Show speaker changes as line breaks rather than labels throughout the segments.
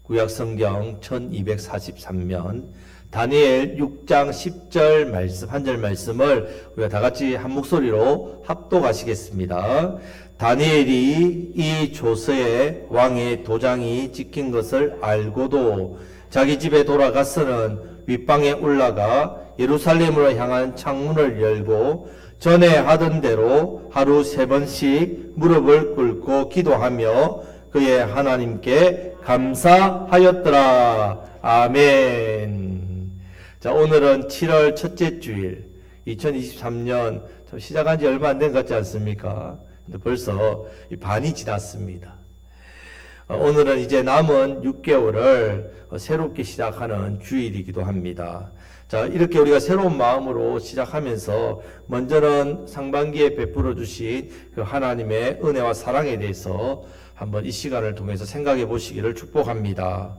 구약성경 1243면 다니엘 6장 10절 말씀, 한 절 말씀을 우리가 다 같이 한 목소리로 합독하시겠습니다. 다니엘이 이 조서에 왕의 도장이 찍힌 것을 알고도 자기 집에 돌아가서는 윗방에 올라가 예루살렘으로 향한 창문을 열고 전에 하던 대로 하루 3번씩 무릎을 꿇고 기도하며 그의 하나님께 감사하였더라. 아멘. 자, 오늘은 7월 첫째 주일, 2023년 시작한 지 얼마 안 된 것 같지 않습니까? 근데 벌써 반이 지났습니다. 오늘은 이제 남은 6개월을 새롭게 시작하는 주일이기도 합니다. 자, 이렇게 우리가 새로운 마음으로 시작하면서 먼저는 상반기에 베풀어 주신 그 하나님의 은혜와 사랑에 대해서 한번 이 시간을 통해서 생각해 보시기를 축복합니다.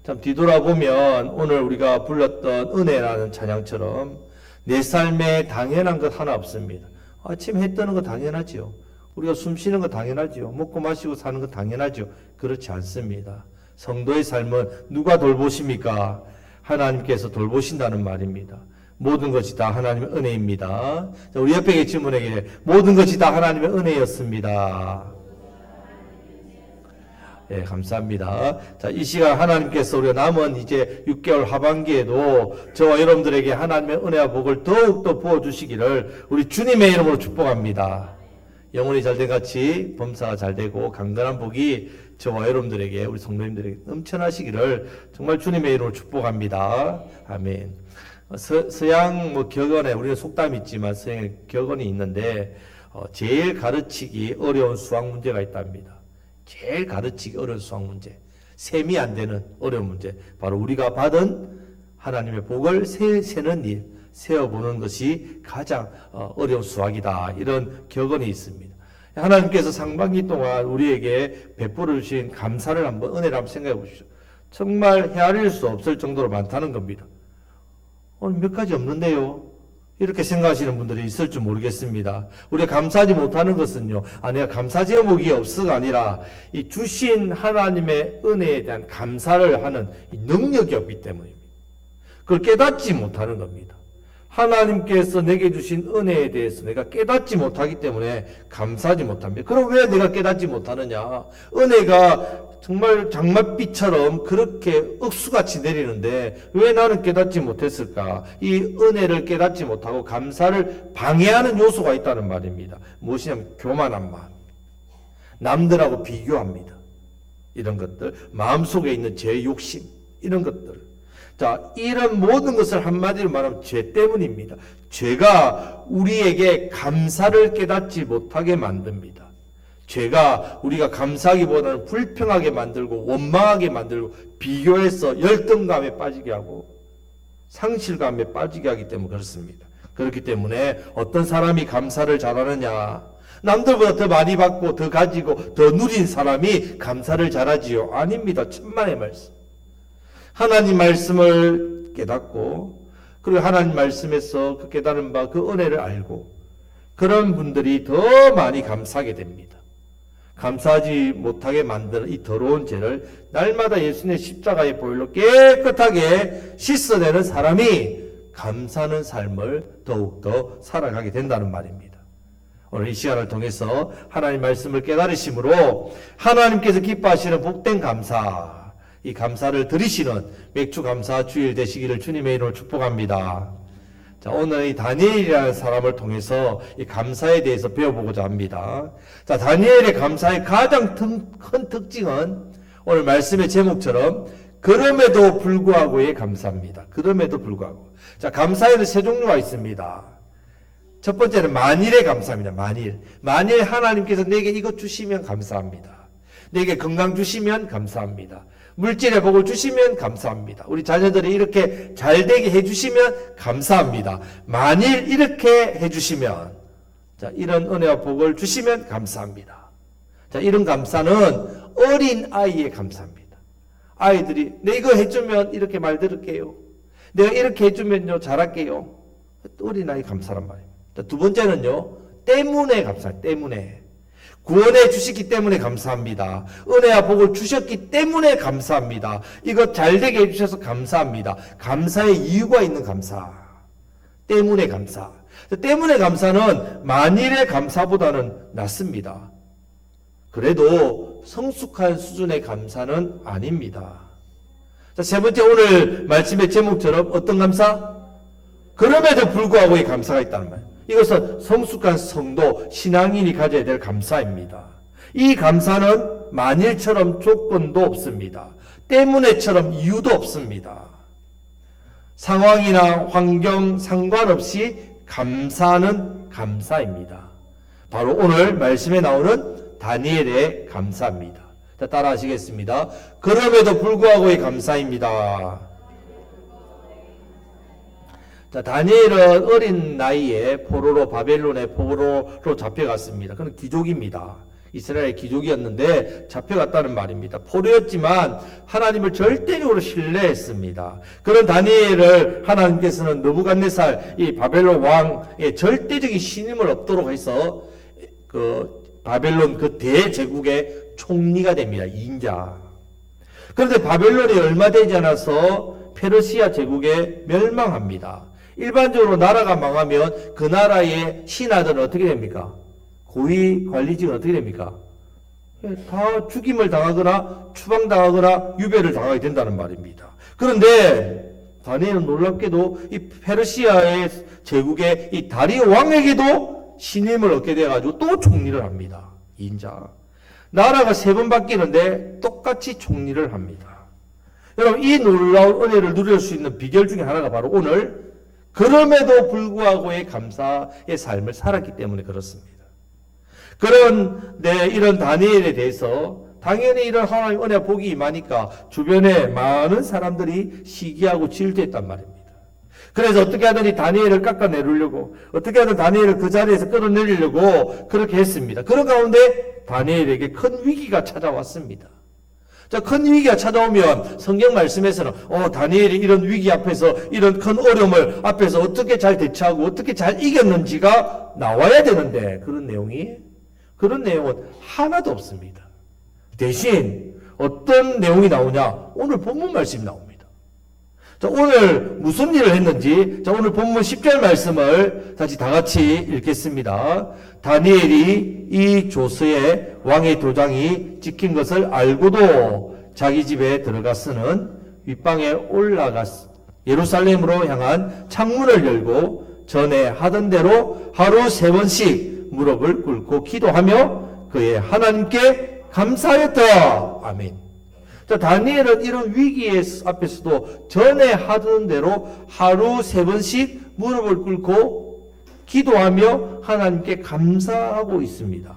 참 뒤돌아보면 오늘 우리가 불렀던 은혜라는 찬양처럼 내 삶에 당연한 것 하나 없습니다. 아침 해 뜨는 거 당연하지요. 우리가 숨 쉬는 거 당연하지요. 먹고 마시고 사는 거 당연하죠. 그렇지 않습니다. 성도의 삶은 누가 돌보십니까? 하나님께서 돌보신다는 말입니다. 모든 것이 다 하나님의 은혜입니다. 자, 우리 옆에 계신 분에게 모든 것이 다 하나님의 은혜였습니다. 예, 감사합니다. 자, 이 시간 하나님께서 우리가 남은 이제 6개월 하반기에도 저와 여러분들에게 하나님의 은혜와 복을 더욱더 부어주시기를 우리 주님의 이름으로 축복합니다. 영혼이 잘된 같이 범사가 잘되고 강건한 복이 저와 여러분들에게 우리 성도님들에게 넘쳐나시기를 정말 주님의 이름으로 축복합니다. 아멘. 서양 격언에 우리는 속담이 있지만 서양 격언이 있는데 제일 가르치기 어려운 수학 문제가 있답니다. 제일 가르치기 어려운 수학 문제, 셈이 안 되는 어려운 문제, 바로 우리가 받은 하나님의 복을 세는 일, 세어보는 것이 가장 어려운 수학이다. 이런 격언이 있습니다. 하나님께서 상반기 동안 우리에게 베풀어 주신 감사를 한번, 은혜를 한번 생각해 보십시오. 정말 헤아릴 수 없을 정도로 많다는 겁니다. 오늘 몇 가지 없는데요. 이렇게 생각하시는 분들이 있을 줄 모르겠습니다. 우리가 감사하지 못하는 것은요, 내가 감사 제목이 없어가 아니라 이 주신 하나님의 은혜에 대한 감사를 하는 이 능력이 없기 때문입니다. 그걸 깨닫지 못하는 겁니다. 하나님께서 내게 주신 은혜에 대해서 내가 깨닫지 못하기 때문에 감사하지 못합니다. 그럼 왜 내가 깨닫지 못하느냐? 은혜가 정말 장맛비처럼 그렇게 억수같이 내리는데 왜 나는 깨닫지 못했을까? 이 은혜를 깨닫지 못하고 감사를 방해하는 요소가 있다는 말입니다. 무엇이냐면 교만한 마음. 남들하고 비교합니다. 이런 것들, 마음속에 있는 제 욕심, 이런 것들. 자, 이런 모든 것을 한마디로 말하면 죄 때문입니다. 죄가 우리에게 감사를 깨닫지 못하게 만듭니다. 죄가 우리가 감사하기보다는 불평하게 만들고 원망하게 만들고 비교해서 열등감에 빠지게 하고 상실감에 빠지게 하기 때문에 그렇습니다. 그렇기 때문에 어떤 사람이 감사를 잘하느냐, 남들보다 더 많이 받고 더 가지고 더 누린 사람이 감사를 잘하지요? 아닙니다. 천만의 말씀. 하나님 말씀을 깨닫고 그리고 하나님 말씀에서 그 깨달은 바 그 은혜를 알고 그런 분들이 더 많이 감사하게 됩니다. 감사하지 못하게 만드는 이 더러운 죄를 날마다 예수님의 십자가의 보혈로 깨끗하게 씻어내는 사람이 감사하는 삶을 더욱더 살아가게 된다는 말입니다. 오늘 이 시간을 통해서 하나님 말씀을 깨달으심으로 하나님께서 기뻐하시는 복된 감사, 이 감사를 드리시는 맥주 감사 주일 되시기를 주님의 이름으로 축복합니다. 자, 오늘 이 다니엘이라는 사람을 통해서 이 감사에 대해서 배워보고자 합니다. 자, 다니엘의 감사의 가장 큰 특징은 오늘 말씀의 제목처럼 그럼에도 불구하고의 감사입니다. 그럼에도 불구하고. 자, 감사에는 세 종류가 있습니다. 첫 번째는 만일의 감사입니다. 만일 하나님께서 내게 이것 주시면 감사합니다. 내게 건강 주시면 감사합니다. 물질의 복을 주시면 감사합니다. 우리 자녀들이 이렇게 잘되게 해주시면 감사합니다. 만일 이렇게 해주시면, 자, 이런 은혜와 복을 주시면 감사합니다. 자, 이런 감사는 어린 아이의 감사입니다. 아이들이 내 이거 해주면 이렇게 말 들을게요. 내가 이렇게 해주면요 잘할게요. 어린 아이 감사란 말입니다. 자, 두 번째는요 때문에 감사. 때문에 구원해 주시기 때문에 감사합니다. 은혜와 복을 주셨기 때문에 감사합니다. 이거 잘 되게 해주셔서 감사합니다. 감사의 이유가 있는 감사. 때문에 감사. 때문에 감사는 만일의 감사보다는 낫습니다. 그래도 성숙한 수준의 감사는 아닙니다. 자, 세 번째 오늘 말씀의 제목처럼 어떤 감사? 그럼에도 불구하고의 감사가 있다는 말이에요. 이것은 성숙한 성도, 신앙인이 가져야 될 감사입니다. 이 감사는 만일처럼 조건도 없습니다. 때문에처럼 이유도 없습니다. 상황이나 환경 상관없이 감사는 감사입니다. 바로 오늘 말씀에 나오는 다니엘의 감사입니다. 자, 따라 하시겠습니다. 그럼에도 불구하고의 감사입니다. 자, 다니엘은 어린 나이에 바벨론의 포로로 잡혀갔습니다. 그는 귀족입니다. 이스라엘의 귀족이었는데 잡혀갔다는 말입니다. 포로였지만 하나님을 절대적으로 신뢰했습니다. 그런 다니엘을 하나님께서는 느부갓네살 이 바벨론 왕의 절대적인 신임을 얻도록 해서 바벨론 그 대제국의 총리가 됩니다. 2인자. 그런데 바벨론이 얼마 되지 않아서 페르시아 제국에 멸망합니다. 일반적으로 나라가 망하면 그 나라의 신하들은 어떻게 됩니까? 고위 관리직은 어떻게 됩니까? 다 죽임을 당하거나 추방당하거나 유배를 당하게 된다는 말입니다. 그런데 다니엘은 놀랍게도 이 페르시아의 제국의 이 다리오 왕에게도 신임을 얻게 돼가지고 또 총리를 합니다. 2인자. 나라가 3번 바뀌는데 똑같이 총리를 합니다. 여러분, 이 놀라운 은혜를 누릴 수 있는 비결 중에 하나가 바로 오늘 그럼에도 불구하고의 감사의 삶을 살았기 때문에 그렇습니다. 그런데 이런 다니엘에 대해서 당연히 이런 하나님 은혜 복이 임하니까 주변에 많은 사람들이 시기하고 질투했단 말입니다. 그래서 어떻게 하든 다니엘을 깎아내리려고, 어떻게 하든 다니엘을 그 자리에서 끌어내리려고 그렇게 했습니다. 그런 가운데 다니엘에게 큰 위기가 찾아왔습니다. 자, 큰 위기가 찾아오면 성경 말씀에서는 다니엘이 이런 위기 앞에서, 이런 큰 어려움을 앞에서 어떻게 잘 대처하고 어떻게 잘 이겼는지가 나와야 되는데 그런 내용은 하나도 없습니다. 대신 어떤 내용이 나오냐? 오늘 본문 말씀이 나옵니다. 자, 오늘 무슨 일을 했는지, 자, 오늘 본문 10절 말씀을 다시 다 같이 읽겠습니다. 다니엘이 이 조서에 왕의 도장이 찍힌 것을 알고도 자기 집에 들어갔으는 윗방에 올라갔 예루살렘으로 향한 창문을 열고 전에 하던 대로 하루 3번씩 무릎을 꿇고 기도하며 그의 하나님께 감사하였다. 아멘. 자, 다니엘은 이런 위기의 앞에서도 전에 하던 대로 하루 3번씩 무릎을 꿇고 기도하며 하나님께 감사하고 있습니다.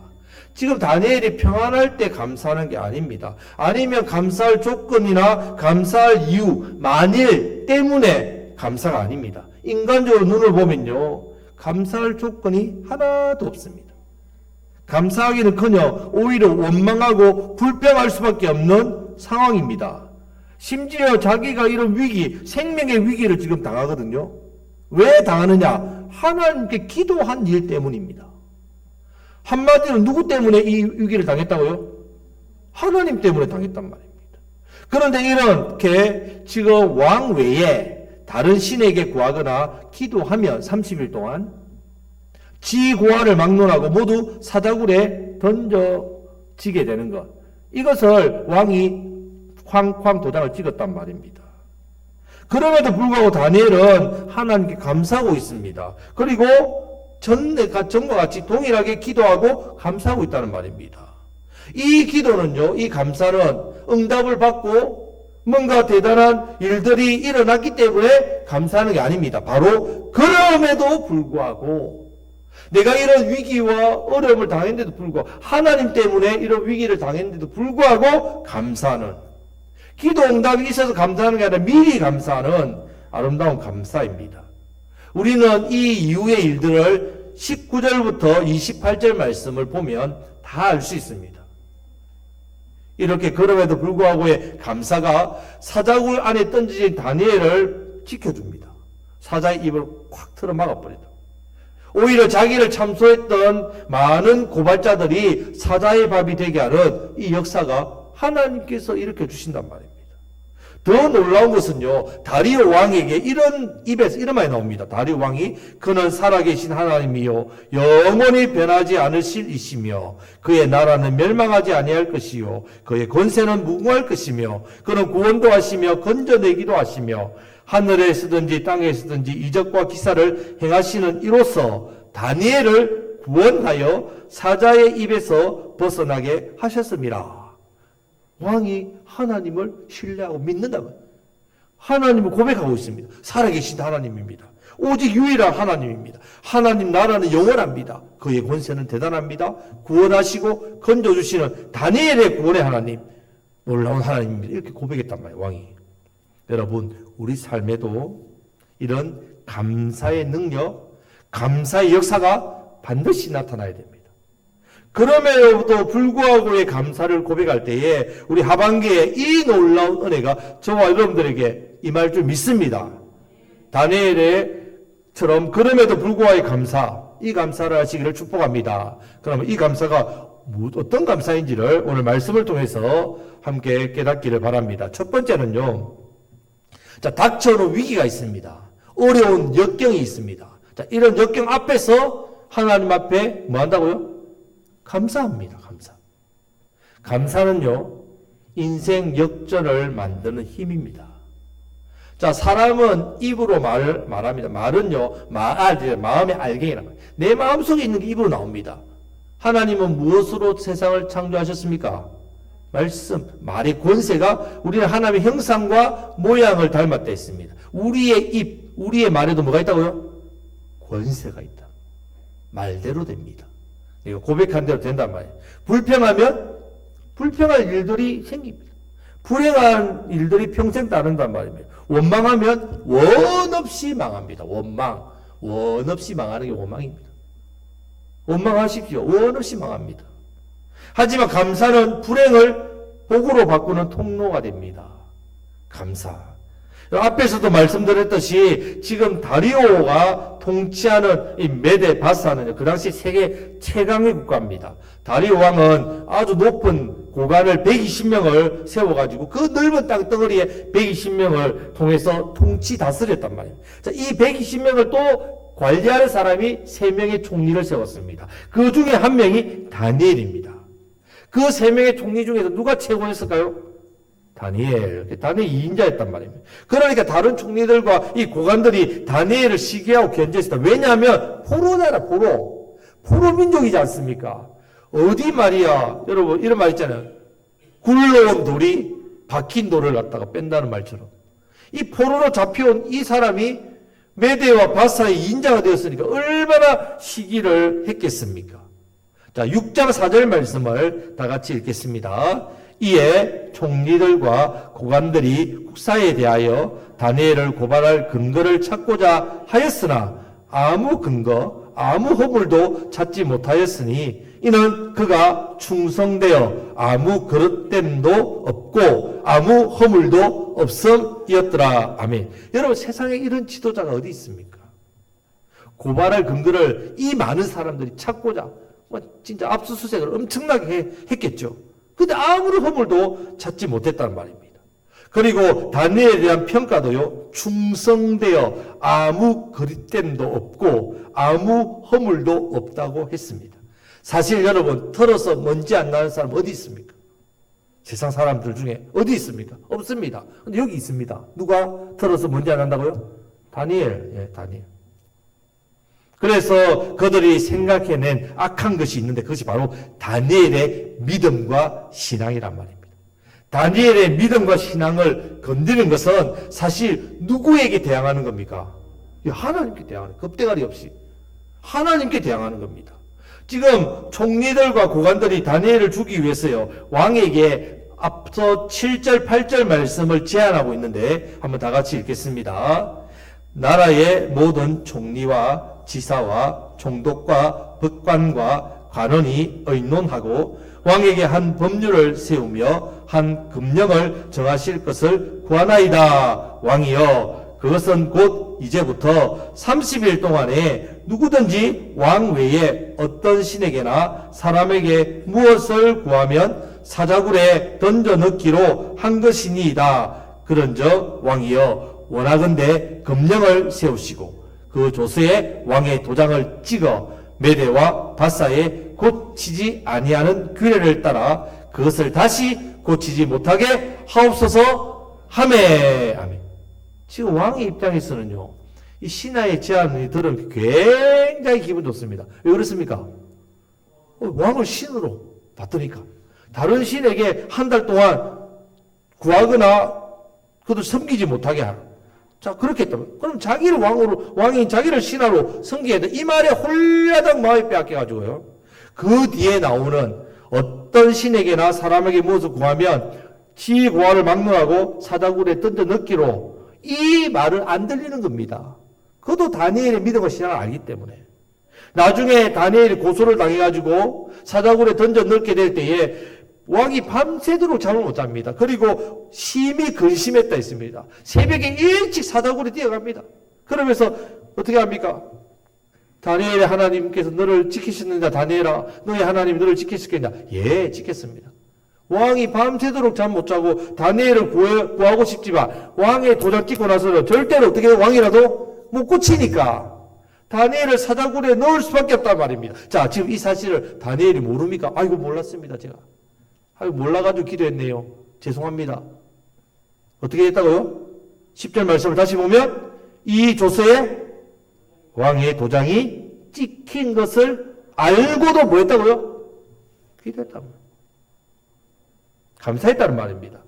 지금 다니엘이 평안할 때 감사하는 게 아닙니다. 아니면 감사할 조건이나 감사할 이유, 만일 때문에 감사가 아닙니다. 인간적으로 눈을 보면요, 감사할 조건이 하나도 없습니다. 감사하기는커녕 오히려 원망하고 불평할 수밖에 없는 상황입니다. 심지어 자기가 이런 위기, 생명의 위기를 지금 당하거든요. 왜 당하느냐? 하나님께 기도한 일 때문입니다. 한마디로 누구 때문에 이 위기를 당했다고요? 하나님 때문에 당했단 말입니다. 그런데 이렇게 지금 왕 외에 다른 신에게 구하거나 기도하면 30일 동안 지 고아를 막론하고 모두 사자굴에 던져지게 되는 것. 이것을 왕이 쾅쾅 도장을 찍었단 말입니다. 그럼에도 불구하고 다니엘은 하나님께 감사하고 있습니다. 그리고 전과 같이 동일하게 기도하고 감사하고 있다는 말입니다. 이 기도는요, 이 감사는 응답을 받고 뭔가 대단한 일들이 일어났기 때문에 감사하는 게 아닙니다. 바로 그럼에도 불구하고 내가 이런 위기와 어려움을 당했는데도 불구하고 하나님 때문에 이런 위기를 당했는데도 불구하고 감사하는, 기도 응답이 있어서 감사하는 게 아니라 미리 감사하는 아름다운 감사입니다. 우리는 이 이후의 일들을 19절부터 28절 말씀을 보면 다 알 수 있습니다. 이렇게 그럼에도 불구하고의 감사가 사자굴 안에 던져진 다니엘을 지켜줍니다. 사자의 입을 콱 틀어 막아버린다. 오히려 자기를 참소했던 많은 고발자들이 사자의 밥이 되게 하는 이 역사가 하나님께서 일으켜 주신단 말입니다. 더 놀라운 것은요, 다리오 왕에게 입에서 이런 말이 나옵니다. 다리오 왕이 그는 살아계신 하나님이요 영원히 변하지 않으실 이시며 그의 나라는 멸망하지 아니할 것이요 그의 권세는 무궁할 것이며 그는 구원도 하시며 건져내기도 하시며 하늘에 쓰든지 땅에 쓰든지 이적과 기사를 행하시는 이로써 다니엘을 구원하여 사자의 입에서 벗어나게 하셨습니다. 왕이 하나님을 신뢰하고 믿는다면 하나님을 고백하고 있습니다. 살아계신 하나님입니다. 오직 유일한 하나님입니다. 하나님 나라는 영원합니다. 그의 권세는 대단합니다. 구원하시고 건져주시는 다니엘의 구원의 하나님, 놀라운 하나님입니다. 이렇게 고백했단 말이에요, 왕이. 여러분, 우리 삶에도 이런 감사의 능력, 감사의 역사가 반드시 나타나야 됩니다. 그럼에도 불구하고의 감사를 고백할 때에 우리 하반기에 이 놀라운 은혜가 저와 여러분들에게 임할 줄 믿습니다. 다니엘처럼 그럼에도 불구하고의 감사, 이 감사를 하시기를 축복합니다. 그러면 이 감사가 어떤 감사인지를 오늘 말씀을 통해서 함께 깨닫기를 바랍니다. 첫 번째는요, 자, 닥쳐오는 위기가 있습니다. 어려운 역경이 있습니다. 자, 이런 역경 앞에서 하나님 앞에 뭐 한다고요? 감사합니다. 감사. 감사는요, 인생 역전을 만드는 힘입니다. 자, 사람은 입으로 말합니다. 말은요, 마음의 알갱이란 말이에요. 내 마음속에 있는 게 입으로 나옵니다. 하나님은 무엇으로 세상을 창조하셨습니까? 말씀, 말의 권세가 우리는 하나님의 형상과 모양을 닮았다 했습니다. 우리의 입, 우리의 말에도 뭐가 있다고요? 권세가 있다. 말대로 됩니다. 이거 고백한 대로 된단 말이에요. 불평하면 불평할 일들이 생깁니다. 불행한 일들이 평생 따른단 말입니다. 원망하면 원 없이 망합니다. 원 없이 망하는 게 원망입니다. 원망하십시오. 원 없이 망합니다. 하지만 감사는 불행을 복으로 바꾸는 통로가 됩니다. 감사. 앞에서도 말씀드렸듯이 지금 다리오가 통치하는 이 메데 바사는 그 당시 세계 최강의 국가입니다. 다리오 왕은 아주 높은 고관을 120명을 세워가지고 그 넓은 땅덩어리에 120명을 통해서 통치 다스렸단 말이에요. 자, 이 120명을 또 관리하는 사람이 3명의 총리를 세웠습니다. 그 중에 한 명이 다니엘입니다. 그 3명의 총리 중에서 누가 최고였을까요? 다니엘이 2인자였단 말입니다. 그러니까 다른 총리들과 이 고관들이 다니엘을 시기하고 견제했다. 왜냐하면 포로나라, 포로 민족이지 않습니까? 어디 말이야, 여러분 이런 말 있잖아요. 굴러온 돌이 박힌 돌을 갖다가 뺀다는 말처럼 이 포로로 잡혀온 이 사람이 메데와 바사의 2인자가 되었으니까 얼마나 시기를 했겠습니까? 자, 6장 4절 말씀을 다 같이 읽겠습니다. 이에 총리들과 고관들이 국사에 대하여 다니엘을 고발할 근거를 찾고자 하였으나 아무 근거, 아무 허물도 찾지 못하였으니 이는 그가 충성되어 아무 그릇됨도 없고 아무 허물도 없음이었더라. 아멘. 여러분, 세상에 이런 지도자가 어디 있습니까? 고발할 근거를 이 많은 사람들이 찾고자 진짜 압수수색을 엄청나게 했겠죠. 근데 아무런 허물도 찾지 못했다는 말입니다. 그리고 다니엘에 대한 평가도요, 충성되어 아무 그릇됨도 없고 아무 허물도 없다고 했습니다. 사실 여러분, 털어서 먼지 안 나는 사람 어디 있습니까? 세상 사람들 중에 어디 있습니까? 없습니다. 근데 여기 있습니다. 누가 털어서 먼지 안 난다고요? 다니엘. 예, 다니엘. 그래서 그들이 생각해낸 악한 것이 있는데 그것이 바로 다니엘의 믿음과 신앙이란 말입니다. 다니엘의 믿음과 신앙을 건드리는 것은 사실 누구에게 대항하는 겁니까? 하나님께 대항하는, 겁대가리 없이 하나님께 대항하는 겁니다. 지금 총리들과 고관들이 다니엘을 주기 위해서요, 왕에게 앞서 7절, 8절 말씀을 제안하고 있는데 한번 다 같이 읽겠습니다. 나라의 모든 총리와 지사와 총독과 법관과 관원이 의논하고 왕에게 한 법률을 세우며 한 금령을 정하실 것을 구하나이다. 왕이여, 그것은 곧 이제부터 30일 동안에 누구든지 왕 외에 어떤 신에게나 사람에게 무엇을 구하면 사자굴에 던져 넣기로 한 것이니이다. 그런즉 왕이여 원하건대 금령을 세우시고 그 조서에 왕의 도장을 찍어 메대와 바사에 고치지 아니하는 규례를 따라 그것을 다시 고치지 못하게 하옵소서 하매. 아멘. 지금 왕의 입장에서는요, 이 신하의 제안이 들으면 굉장히 기분 좋습니다. 왜 그렇습니까? 왕을 신으로 받으니까. 다른 신에게 한 달 동안 구하거나 그것도 섬기지 못하게 하라. 자, 그렇게 했다면, 그럼 자기를 왕인 자기를 신하로 섬기해야 돼. 이 말에 홀라당 마음이 빼앗겨가지고요. 그 뒤에 나오는 어떤 신에게나 사람에게 무엇을 구하면 지 고하를 막론하고 사자굴에 던져 넣기로, 이 말을 안 들리는 겁니다. 그것도 다니엘의 믿음과 신앙을 알기 때문에. 나중에 다니엘이 고소를 당해가지고 사자굴에 던져 넣게 될 때에 왕이 밤새도록 잠을 못 잡니다. 그리고 심히 근심했다 했습니다. 새벽에 일찍 사자굴에 뛰어갑니다. 그러면서 어떻게 합니까? 다니엘의 하나님께서 너를 지키셨느냐? 다니엘아, 너의 하나님 너를 지키셨겠냐? 예, 지켰습니다. 왕이 밤새도록 잠 못 자고 다니엘을 구하고 싶지만 왕의 도장 찍고 나서는 절대로 어떻게 왕이라도 못 고치니까 다니엘을 사자굴에 넣을 수밖에 없단 말입니다. 자, 지금 이 사실을 다니엘이 모릅니까? 아이고, 몰랐습니다, 제가. 아이고, 몰라가지고 기도했네요. 죄송합니다. 어떻게 했다고요? 10절 말씀을 다시 보면 이 조서에 왕의 도장이 찍힌 것을 알고도 뭐 했다고요? 기도했다고요. 감사했다는 말입니다.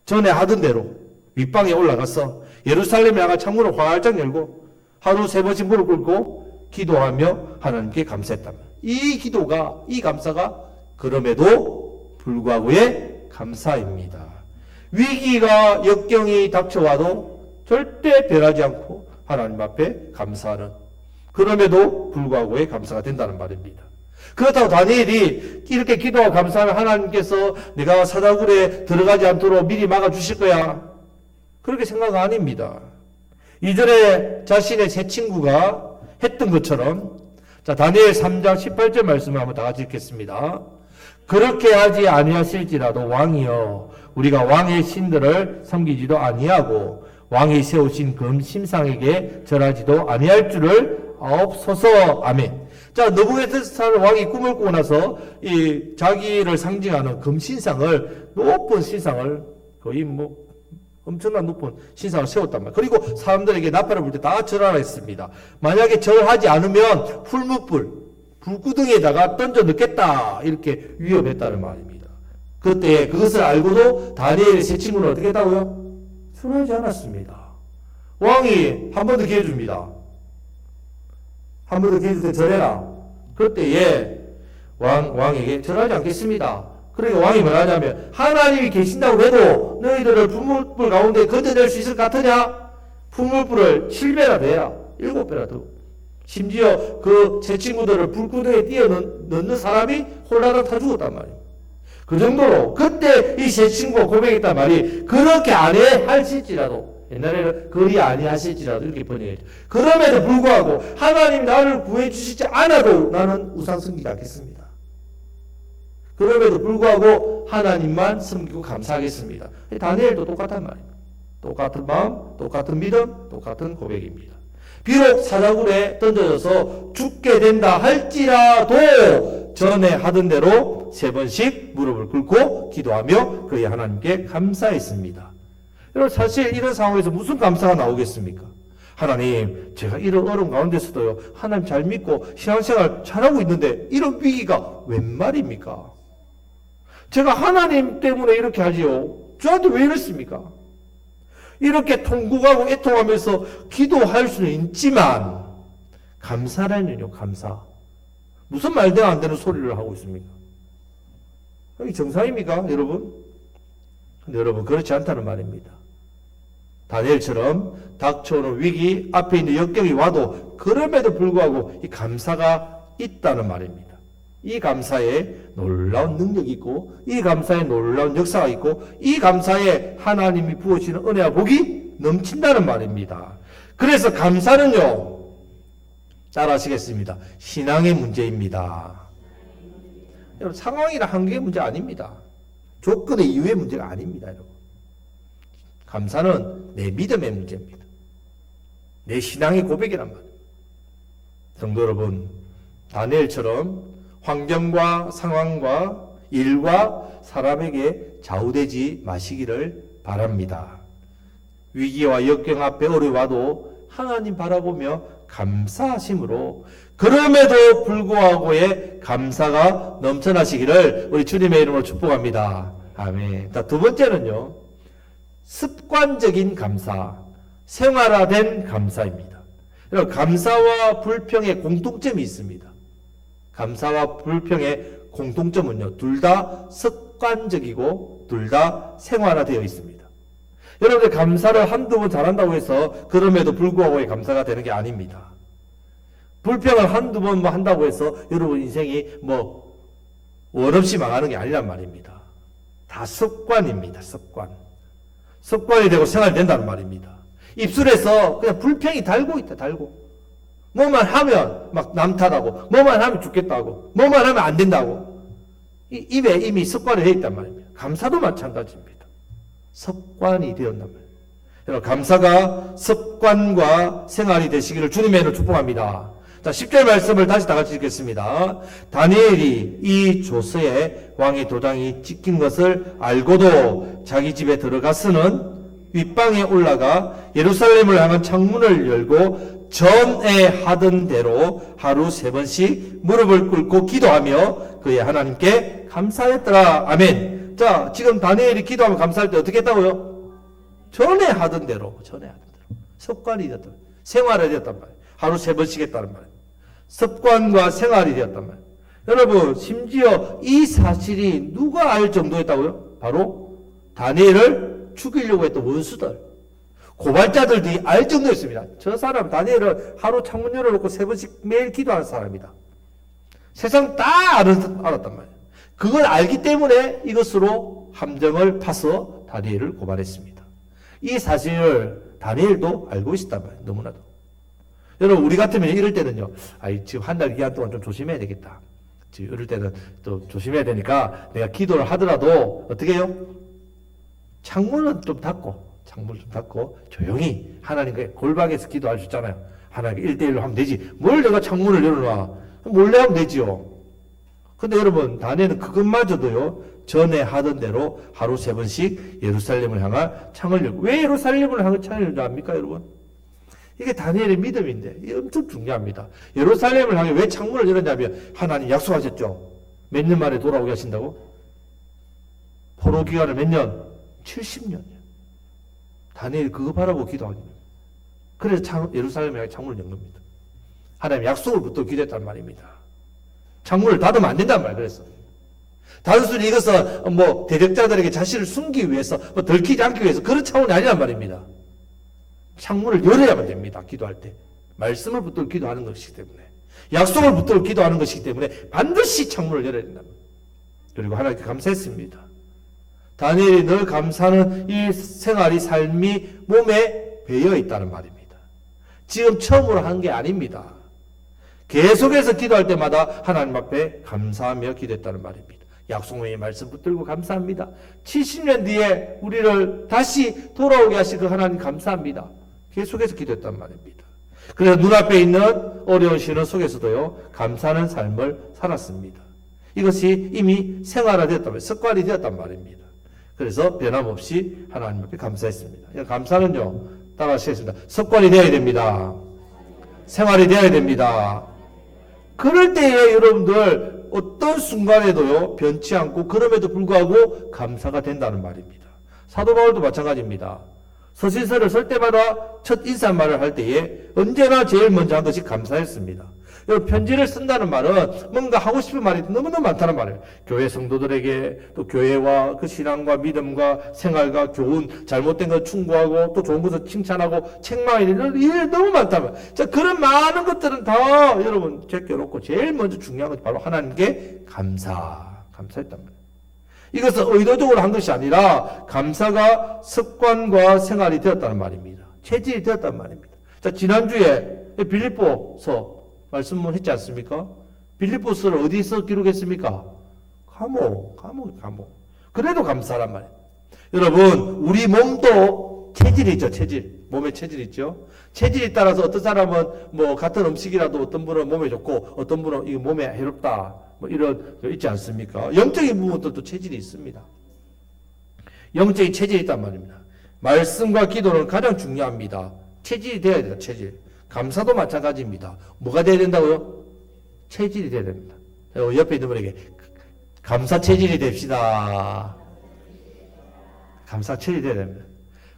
전에 하던 대로 윗방에 올라가서 예루살렘에 나가 창문을 활짝 열고 하루 3번씩 무릎 꿇고 기도하며 하나님께 감사했다면, 이 기도가, 이 감사가 그럼에도 불구하고의 감사입니다. 위기가 역경이 닥쳐와도 절대 변하지 않고 하나님 앞에 감사하는, 그럼에도 불구하고의 감사가 된다는 말입니다. 그렇다고 다니엘이 이렇게 기도하고 감사하면 하나님께서 내가 사자굴에 들어가지 않도록 미리 막아주실 거야, 그렇게 생각 아닙니다. 이전에 자신의 새 친구가 했던 것처럼, 자, 다니엘 3장 18절 말씀을 한번 다 같이 읽겠습니다. 그렇게 하지 아니하실지라도 왕이여 우리가 왕의 신들을 섬기지도 아니하고 왕이 세우신 금심상에게 절하지도 아니할 줄을 아옵소서. 아멘. 자, 느부갓네살 왕이 꿈을 꾸고 나서 이 자기를 상징하는 금신상을, 높은 신상을, 거의 뭐 엄청난 높은 신상을 세웠단 말이에요. 그리고 사람들에게 나팔을 불 때 다 절하라 했습니다. 만약에 절하지 않으면 풀무불, 불구덩이에다가 던져 넣겠다, 이렇게 위협했다는 말입니다. 그때 그것을 알고도 다니엘의 세 친구는 어떻게 했다고요? 절하지 않았습니다. 왕이 한 번 더 기회 줍니다. 한 번 더 기회 줄 때 절해라. 그때에 왕에게 절하지 않겠습니다. 그러니까 왕이 뭐라냐면, 하나님이 계신다고 해도 너희들을 풀무불 가운데 건져낼 수 있을 것 같으냐? 풀무불을 7배나 돼야 7배나 더. 심지어 그 제 친구들을 불구덩이에 뛰어 넣는 사람이 홀라당 타 죽었단 말이에요. 그 정도로 그때 이 제 친구가 고백했단 말이, 그렇게 아니하실지라도, 옛날에는 그리 아니하실지라도 이렇게 번역했죠. 그럼에도 불구하고 하나님 나를 구해 주시지 않아도 나는 우상 섬기지 않겠습니다. 그럼에도 불구하고 하나님만 섬기고 감사하겠습니다. 다니엘도 똑같단 말입니다. 똑같은 마음, 똑같은 믿음, 똑같은 고백입니다. 비록 사자굴에 던져져서 죽게 된다 할지라도 전에 하던 대로 3번씩 무릎을 꿇고 기도하며 그의 하나님께 감사했습니다. 여러분, 사실 이런 상황에서 무슨 감사가 나오겠습니까? 하나님, 제가 이런 어려운 가운데서도요, 하나님 잘 믿고 신앙생활 잘하고 있는데 이런 위기가 웬 말입니까? 제가 하나님 때문에 이렇게 하지요. 저한테 왜 이랬습니까? 이렇게 통곡하고 애통하면서 기도할 수는 있지만, 감사라는요, 감사. 무슨 말도 안 되는 소리를 하고 있습니까? 이게 정상입니까, 여러분? 근데 여러분, 그렇지 않다는 말입니다. 다니엘처럼 닥쳐오는 위기, 앞에 있는 역경이 와도 그럼에도 불구하고 이 감사가 있다는 말입니다. 이 감사에 놀라운 능력이 있고, 이 감사에 놀라운 역사가 있고, 이 감사에 하나님이 부어주시는 은혜와 복이 넘친다는 말입니다. 그래서 감사는요, 따라 하시겠습니다. 신앙의 문제입니다. 여러분, 상황이나 한계의 문제 아닙니다. 조건의 이유의 문제가 아닙니다, 여러분. 감사는 내 믿음의 문제입니다. 내 신앙의 고백이란 말이에요. 성도 여러분, 다니엘처럼 환경과 상황과 일과 사람에게 좌우되지 마시기를 바랍니다. 위기와 역경 앞에 어려워도 하나님 바라보며 감사하심으로 그럼에도 불구하고의 감사가 넘쳐나시기를 우리 주님의 이름으로 축복합니다. 아멘. 자, 두 번째는요, 습관적인 감사, 생활화된 감사입니다. 여러분, 감사와 불평의 공통점이 있습니다. 감사와 불평의 공통점은요, 둘 다 습관적이고 둘 다 생활화되어 있습니다. 여러분들 감사를 한두 번 잘한다고 해서 그럼에도 불구하고의 감사가 되는 게 아닙니다. 불평을 한두 번 한다고 해서 여러분 인생이 원 없이 망하는 게 아니란 말입니다. 다 습관입니다. 습관이 되고 생활이 된다는 말입니다. 입술에서 그냥 불평이 달고 있다, 달고. 뭐만 하면 막 남 탓하고, 뭐만 하면 죽겠다고, 뭐만 하면 안 된다고. 입에 이미 습관이 되어 있단 말입니다. 감사도 마찬가지입니다. 습관이 되었단 말이에요. 여러분, 감사가 습관과 생활이 되시기를 주님의 이름으로 축복합니다. 자, 10절 말씀을 다시 다 같이 읽겠습니다. 다니엘이 이 조서에 왕의 도장이 찍힌 것을 알고도 자기 집에 들어가서는 윗방에 올라가 예루살렘을 향한 창문을 열고 전에 하던 대로 하루 3번씩 무릎을 꿇고 기도하며 그의 하나님께 감사했더라. 아멘. 자, 지금 다니엘이 기도하며 감사할 때 어떻게 했다고요? 전에 하던 대로. 습관이 되었단 말이에요. 생활이 되었단 말이에요. 하루 3번씩 했다는 말이에요. 습관과 생활이 되었단 말이에요. 여러분, 심지어 이 사실이 누가 알 정도였다고요? 바로 다니엘을 죽이려고 했던 원수들, 고발자들이 알 정도였습니다. 저 사람 다니엘은 하루 창문 열어놓고 3번씩 매일 기도하는 사람이다. 세상 다 알았단 말이에요. 그걸 알기 때문에 이것으로 함정을 파서 다니엘을 고발했습니다. 이 사실을 다니엘도 알고 있었단 말이에요. 너무나도. 여러분, 우리 같으면 이럴 때는요, 지금 한 달 기간 동안 좀 조심해야 되겠다. 지금 이럴 때는 또 조심해야 되니까 내가 기도를 하더라도 어떻게 해요? 창문은 좀 닫고 조용히 하나님께 골방에서 기도할 수 있잖아요. 하나님께 1대1로 하면 되지. 뭘 내가 창문을 열어놔. 몰래 하면 되지요. 근데 여러분, 다니엘은 그것마저도요, 전에 하던 대로 하루 3번씩 예루살렘을 향한 창을 열고. 왜 예루살렘을 향한 창을 열지 압니까, 여러분? 이게 다니엘의 믿음인데, 이게 엄청 중요합니다. 예루살렘을 향해 왜 창문을 열었냐면, 하나님 약속하셨죠? 몇 년 만에 돌아오게 하신다고? 포로 기간을 몇 년? 70년이요. 다니엘이 그거 바라보고 기도하는 거예요. 그래서 예루살렘에 창문을 연 겁니다. 하나님 약속을 붙들고 기도했단 말입니다. 창문을 닫으면 안 된단 말이에요. 그래서 단순히 이것은 대적자들에게 자신을 숨기기 위해서 들키지 않기 위해서 그런 차원이 아니란 말입니다. 창문을 열어야만 됩니다. 기도할 때. 말씀을 붙들고 기도하는 것이기 때문에, 약속을 붙들고 기도하는 것이기 때문에 반드시 창문을 열어야 된다. 그리고 하나님께 감사했습니다. 다니엘이 늘 감사하는 이 생활이, 삶이 몸에 배어 있다는 말입니다. 지금 처음으로 한 게 아닙니다. 계속해서 기도할 때마다 하나님 앞에 감사하며 기도했다는 말입니다. 약속의 말씀 붙들고 감사합니다. 70년 뒤에 우리를 다시 돌아오게 하신 그 하나님 감사합니다. 계속해서 기도했단 말입니다. 그래서 눈앞에 있는 어려운 시련 속에서도요, 감사하는 삶을 살았습니다. 이것이 이미 생활화되었단 말이에요. 습관이 되었단 말입니다. 그래서 변함없이 하나님 앞에 감사했습니다. 감사는요, 따라 하시겠습니다. 습관이 되어야 됩니다. 생활이 되어야 됩니다. 그럴 때에 여러분들 어떤 순간에도요, 변치 않고 그럼에도 불구하고 감사가 된다는 말입니다. 사도 바울도 마찬가지입니다. 서신서를 쓸 때마다 첫 인사말을 할 때에 언제나 제일 먼저 한 것이 감사였습니다. 여러분, 편지를 쓴다는 말은 뭔가 하고 싶은 말이 너무너무 많다는 말이에요. 교회 성도들에게, 또 교회와 그 신앙과 믿음과 생활과 교훈, 잘못된 것 충고하고, 또 좋은 것을 칭찬하고, 책망하는 일 너무 많다면, 자, 그런 많은 것들은 다 여러분 제껴놓고 제일 먼저 중요한 건 바로 하나님께 감사했단 말이에요. 이것은 의도적으로 한 것이 아니라 감사가 습관과 생활이 되었다는 말입니다. 체질이 되었다는 말입니다. 자, 지난주에 빌립보서 말씀을 했지 않습니까? 빌립보서를 어디서 기록했습니까? 감옥. 그래도 감사란 말이에요. 여러분, 우리 몸도 체질이 있죠, 체질. 몸에 체질이 있죠. 체질에 따라서 어떤 사람은 뭐 같은 음식이라도 어떤 분은 몸에 좋고 어떤 분은 이거 몸에 해롭다. 뭐 이런 있지 않습니까? 영적인 부분들도 체질이 있습니다. 영적인 체질이 있단 말입니다. 말씀과 기도는 가장 중요합니다. 체질이 되어야 된다. 체질. 감사도 마찬가지입니다. 뭐가 되어야 된다고요? 체질이 되어야 됩니다. 옆에 있는 분에게 감사 체질이 됩시다. 감사 체질이 되어야 됩니다.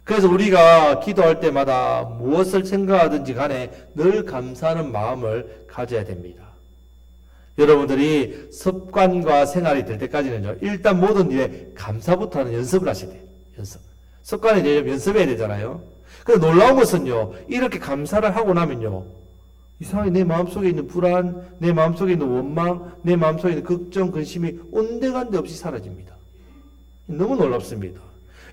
그래서 우리가 기도할 때마다 무엇을 생각하든지 간에 늘 감사하는 마음을 가져야 됩니다. 여러분들이 습관과 생활이 될 때까지는요, 일단 모든 일에 감사부터 하는 연습을 하셔야 돼요. 연습. 습관이 되려면 연습해야 되잖아요. 그런데 놀라운 것은요, 이렇게 감사를 하고 나면요, 이상하게 내 마음속에 있는 불안, 내 마음속에 있는 원망, 내 마음속에 있는 걱정, 근심이 온데간데 없이 사라집니다. 너무 놀랍습니다.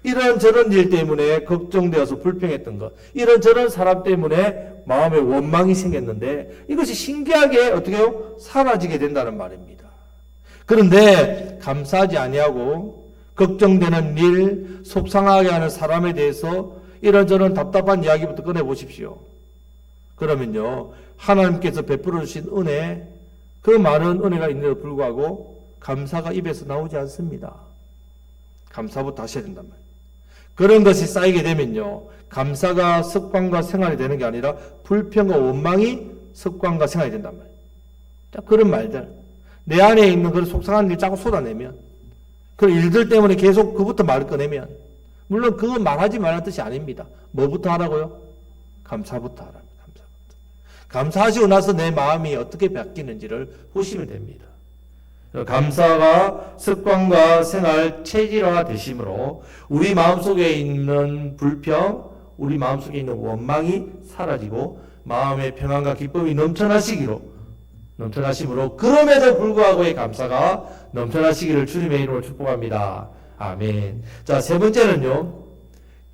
이런저런 일 때문에 걱정되어서 불평했던 것, 이런저런 사람 때문에 마음에 원망이 생겼는데 이것이 신기하게 어떻게 해요? 사라지게 된다는 말입니다. 그런데 감사하지 아니하고 걱정되는 일, 속상하게 하는 사람에 대해서 이런저런 답답한 이야기부터 꺼내보십시오. 그러면요, 하나님께서 베풀어 주신 은혜, 그 많은 은혜가 있는데도 불구하고 감사가 입에서 나오지 않습니다. 감사부터 하셔야 된단 말이에요. 그런 것이 쌓이게 되면요, 감사가 습관과 생활이 되는 게 아니라 불평과 원망이 습관과 생활이 된단 말이에요. 자, 그런 말들, 내 안에 있는 그런 속상한 일 자꾸 쏟아내면, 그런 일들 때문에 계속 그부터 말을 꺼내면, 물론 그건 말하지 말라는 뜻이 아닙니다. 뭐부터 하라고요? 감사부터 하랍니다. 감사하시고 나서 내 마음이 어떻게 바뀌는지를 보시면 됩니다. 감사가 습관과 생활 체질화 되심으로 우리 마음속에 있는 불평, 우리 마음속에 있는 원망이 사라지고 마음의 평안과 기쁨이 넘쳐나시므로 그럼에도 불구하고의 감사가 넘쳐나시기를 주님의 이름으로 축복합니다. 아멘. 자, 세 번째는요,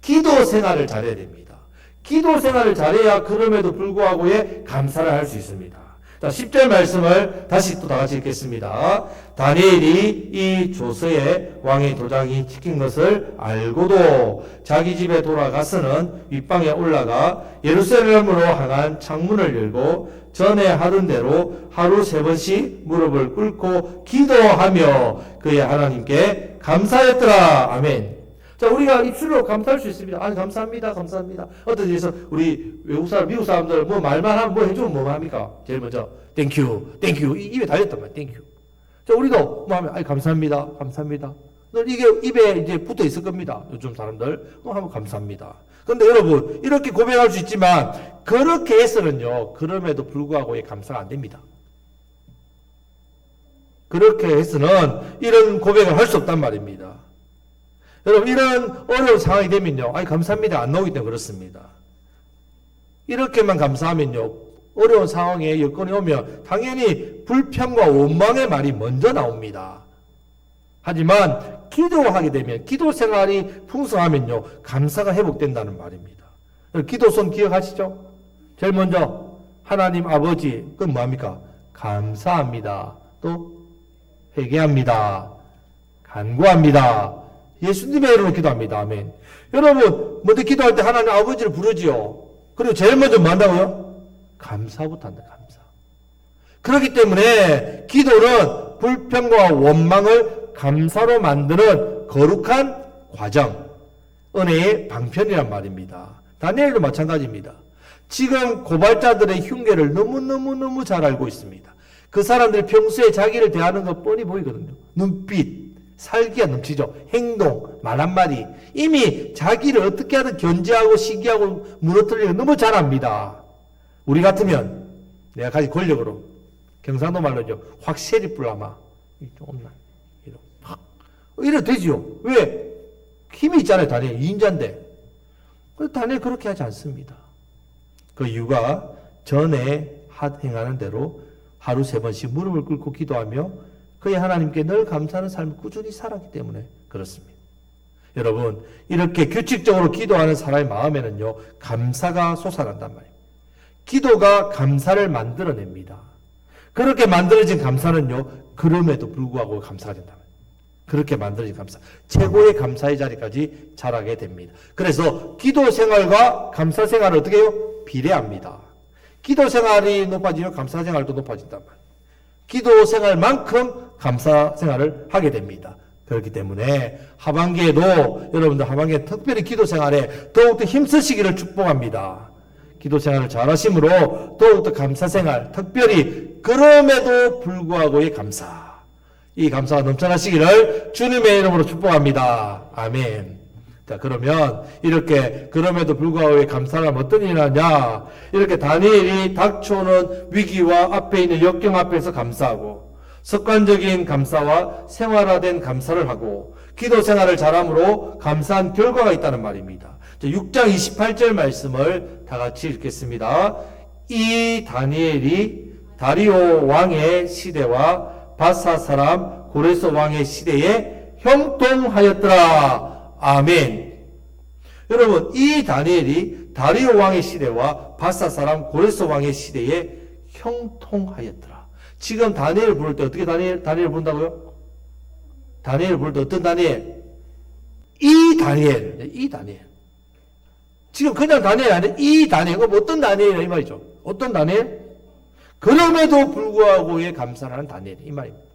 기도 생활을 잘해야 됩니다. 기도 생활을 잘해야 그럼에도 불구하고의 감사를 할 수 있습니다. 자, 10절 말씀을 다시 또 다 같이 읽겠습니다. 다니엘이 이 조서에 왕의 도장이 찍힌 것을 알고도 자기 집에 돌아가서는 윗방에 올라가 예루살렘으로 향한 창문을 열고 전에 하던 대로 하루 3번씩 무릎을 꿇고 기도하며 그의 하나님께 감사했더라. 아멘. 자, 우리가 입술로 감사할 수 있습니다. 아, 감사합니다. 어떤 데서 우리 외국 사람, 미국 사람들 뭐 말만 하면 뭐 해주면 뭐 합니까? 제일 먼저, 땡큐. 입에 달렸단 말이야, 땡큐. 자, 우리도 뭐 하면, 아이, 감사합니다. 늘 이게 입에 이제 붙어 있을 겁니다. 요즘 사람들. 하면 감사합니다. 근데 여러분, 이렇게 고백할 수 있지만, 그렇게 해서는요, 그럼에도 불구하고 감사가 안 됩니다. 그렇게 해서는 이런 고백을 할 수 없단 말입니다. 여러분, 이런 어려운 상황이 되면요, 아니, 감사합니다. 안 나오기 때문에 그렇습니다. 이렇게만 감사하면요, 어려운 상황에 여건이 오면 당연히 불평과 원망의 말이 먼저 나옵니다. 하지만 기도하게 되면, 기도 생활이 풍성하면요, 감사가 회복된다는 말입니다. 기도선 기억하시죠? 제일 먼저, 하나님 아버지, 그건 뭐합니까? 감사합니다. 또, 회개합니다. 간구합니다. 예수님의 이름으로 기도합니다. 아멘. 여러분, 먼저 기도할 때 하나님 아버지를 부르지요. 그리고 제일 먼저 뭐 한다고요? 감사부터 한다, 감사. 그렇기 때문에 기도는 불평과 원망을 감사로 만드는 거룩한 과정, 은혜의 방편이란 말입니다. 다니엘도 마찬가지입니다. 지금 고발자들의 흉계를 너무너무 잘 알고 있습니다. 그 사람들이 평소에 자기를 대하는 것 뻔히 보이거든요. 눈빛, 살기가 넘치죠. 행동, 말 한마디. 이미 자기를 어떻게 하든 견제하고 시기하고 무너뜨리는 거 너무 잘 압니다. 우리 같으면 내가 가진 권력으로, 경상도 말로죠, 확실히 뿔라마. 이래 되지요. 왜? 힘이 있잖아요. 다니엘 2인자인데. 그래서 다니엘 그렇게 하지 않습니다. 그 이유가 전에 행하는 대로 하루 3번씩 무릎을 꿇고 기도하며 그의 하나님께 늘 감사하는 삶을 꾸준히 살았기 때문에 그렇습니다. 여러분, 이렇게 규칙적으로 기도하는 사람의 마음에는요, 감사가 솟아난단 말이에요. 기도가 감사를 만들어냅니다. 그렇게 만들어진 감사는요, 그럼에도 불구하고 감사가 된단 말이에요. 그렇게 만들어진 감사, 최고의 감사의 자리까지 자라게 됩니다. 그래서 기도 생활과 감사 생활을 어떻게 해요? 비례합니다. 기도 생활이 높아지면 감사 생활도 높아진단 말이에요. 기도 생활만큼 감사 생활을 하게 됩니다. 그렇기 때문에 하반기에도 여러분들 하반기에 특별히 기도 생활에 더욱더 힘쓰시기를 축복합니다. 기도 생활을 잘하심으로 더욱더 감사 생활, 특별히 그럼에도 불구하고의 감사, 이 감사가 넘쳐나시기를 주님의 이름으로 축복합니다. 아멘. 자, 그러면 이렇게 그럼에도 불구하고의 감사를 하면 어떤 일이 나냐? 이렇게 다니엘이 닥쳐오는 위기와 앞에 있는 역경 앞에서 감사하고 습관적인 감사와 생활화된 감사를 하고 기도 생활을 잘함으로 감사한 결과가 있다는 말입니다. 6장 28절 말씀을 다 같이 읽겠습니다. 이 다니엘이 다리오 왕의 시대와 바사 사람 고레스 왕의 시대에 형통하였더라. 아멘. 여러분, 이 다니엘이 다리오 왕의 시대와 바사 사람 고레스 왕의 시대에 형통하였더라. 지금 다니엘을 부를 때 어떻게 다니엘을 부른다고요? 다니엘을 부를 때 어떤 다니엘? 이 다니엘. 이 다니엘. 지금 그냥 다니엘이 아니라 이 다니엘. 그럼 어떤 다니엘이야 이 말이죠. 어떤 다니엘? 그럼에도 불구하고의 감사를 하는 다니엘 이 말입니다.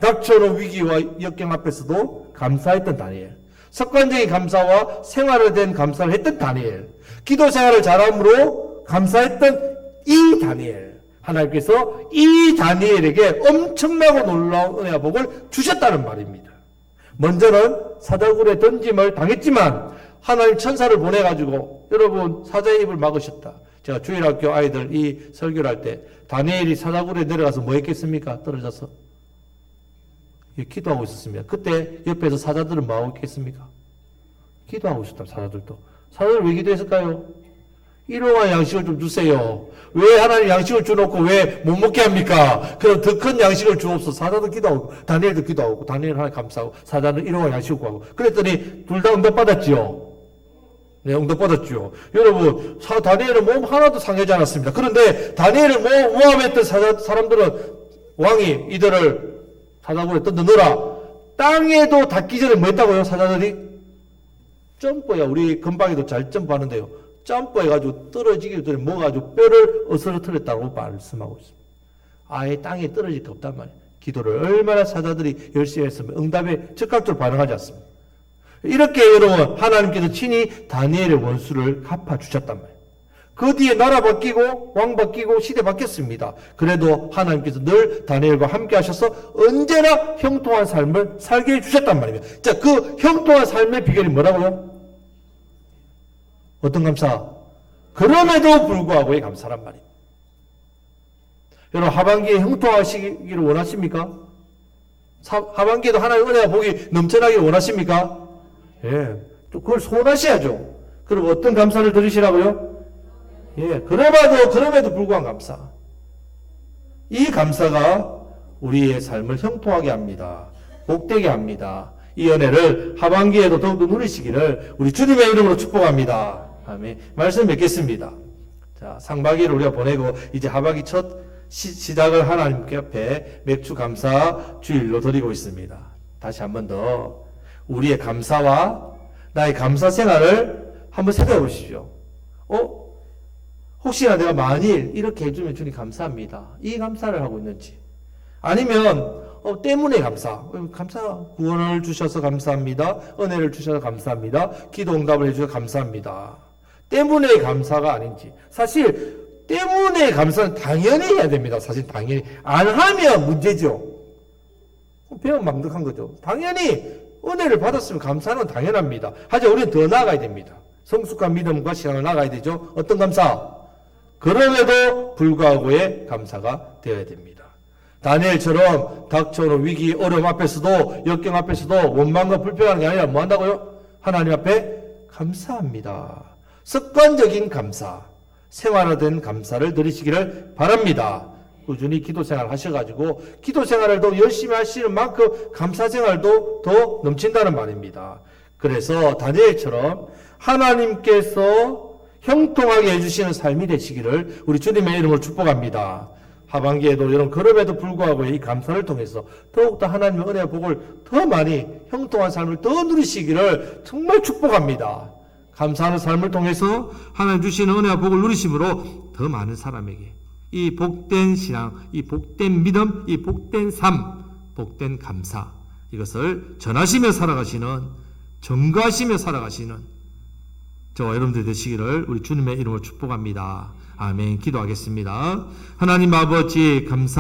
닥쳐오는 위기와 역경 앞에서도 감사했던 다니엘. 습관적인 감사와 생활화된 감사를 했던 다니엘. 기도 생활을 잘함으로 감사했던 이 다니엘. 하나님께서 이 다니엘에게 엄청나고 놀라운 은혜와 복을 주셨다는 말입니다. 먼저는 사자굴에 던짐을 당했지만 하나님 천사를 보내가지고 여러분 사자의 입을 막으셨다. 제가 주일학교 아이들 이 설교를 할 때 다니엘이 사자굴에 내려가서 뭐 했겠습니까? 떨어져서 기도하고 있었습니다. 그때 옆에서 사자들은 뭐 하고 있겠습니까? 기도하고 있었다. 사자들도. 사자들 왜 기도했을까요? 일용할 양식을 좀 주세요. 왜 하나님 양식을 주놓고 왜 못 먹게 합니까? 그럼 더 큰 양식을 주옵소서. 사자도 기도하고 다니엘도 기도하고 다니엘 하나님 감사하고 사자는 일용할 양식을 구하고 그랬더니 둘 다 응답받았지요. 네, 응답받았죠. 여러분, 다니엘은 몸 하나도 상하지 않았습니다. 그런데 다니엘을 모함했던 사람들은 왕이 이들을 사자굴에 던져넣어라. 땅에도 닿기 전에 뭐 했다고요? 사자들이? 점프야. 우리 금방에도 잘 점프하는데요. 점프해가지고 떨어지기 전에 뭐가지고 뼈를 어스러뜨렸다고 말씀하고 있습니다. 아예 땅에 떨어질 게 없단 말이에요. 기도를 얼마나 사자들이 열심히 했으면 응답에 즉각적으로 반응하지 않습니다. 이렇게 여러분 하나님께서 친히 다니엘의 원수를 갚아주셨단 말이에요. 그 뒤에 나라 바뀌고 왕 바뀌고 시대 바뀌었습니다. 그래도 하나님께서 늘 다니엘과 함께 하셔서 언제나 형통한 삶을 살게 해주셨단 말입니다. 자, 그 형통한 삶의 비결이 뭐라고요? 어떤 감사? 그럼에도 불구하고의 감사란 말입니다. 여러분 하반기에 형통하시기를 원하십니까? 하반기에도 하나님의 은혜와 복이 넘쳐나기를 원하십니까? 예, 또 그걸 소원하셔야죠. 그럼 어떤 감사를 드리시라고요? 예, 그럼에도 불구한 감사. 이 감사가 우리의 삶을 형통하게 합니다. 복되게 합니다. 이 은혜를 하반기에도 더욱더 누리시기를 우리 주님의 이름으로 축복합니다. 아멘. 말씀 맺겠습니다. 자, 상반기를 우리가 보내고 이제 하반기 첫 시작을 하나님께 앞에 맥주 감사 주일로 드리고 있습니다. 다시 한 번 더 우리의 감사와 나의 감사 생활을 한번 생각해 보십시오. 혹시나 내가 만일 이렇게 해주면 주님 감사합니다. 이 감사를 하고 있는지. 아니면 때문에 감사. 구원을 주셔서 감사합니다. 은혜를 주셔서 감사합니다. 기도 응답을 해주셔서 감사합니다. 때문에 감사가 아닌지. 사실 때문에 감사는 당연히 해야 됩니다. 사실 당연히. 안 하면 문제죠. 배운 망덕한 거죠. 당연히 은혜를 받았으면 감사는 당연합니다. 하지만 우리는 더 나아가야 됩니다. 성숙한 믿음과 신앙을 나아가야 되죠. 어떤 감사? 그럼에도 불구하고의 감사가 되어야 됩니다. 다니엘처럼 닥쳐오는 위기, 어려움 앞에서도 역경 앞에서도 원망과 불평하는 게 아니라 뭐 한다고요? 하나님 앞에 감사합니다. 습관적인 감사, 생활화된 감사를 드리시기를 바랍니다. 꾸준히 기도 생활 하셔가지고 기도 생활을 더 열심히 하시는 만큼 감사 생활도 더 넘친다는 말입니다. 그래서 다니엘처럼 하나님께서 형통하게 해주시는 삶이 되시기를 우리 주님의 이름으로 축복합니다. 하반기에도 이런 그럼에도 불구하고 이 감사를 통해서 더욱더 하나님의 은혜와 복을 더 많이 형통한 삶을 더 누리시기를 정말 축복합니다. 감사하는 삶을 통해서 하나님 주시는 은혜와 복을 누리심으로 더 많은 사람에게 이 복된 신앙, 이 복된 믿음, 이 복된 삶, 복된 감사 이것을 전하시며 살아가시는 증거하시며 살아가시는 저와 여러분들 되시기를 우리 주님의 이름으로 축복합니다. 아멘. 기도하겠습니다. 하나님 아버지 감사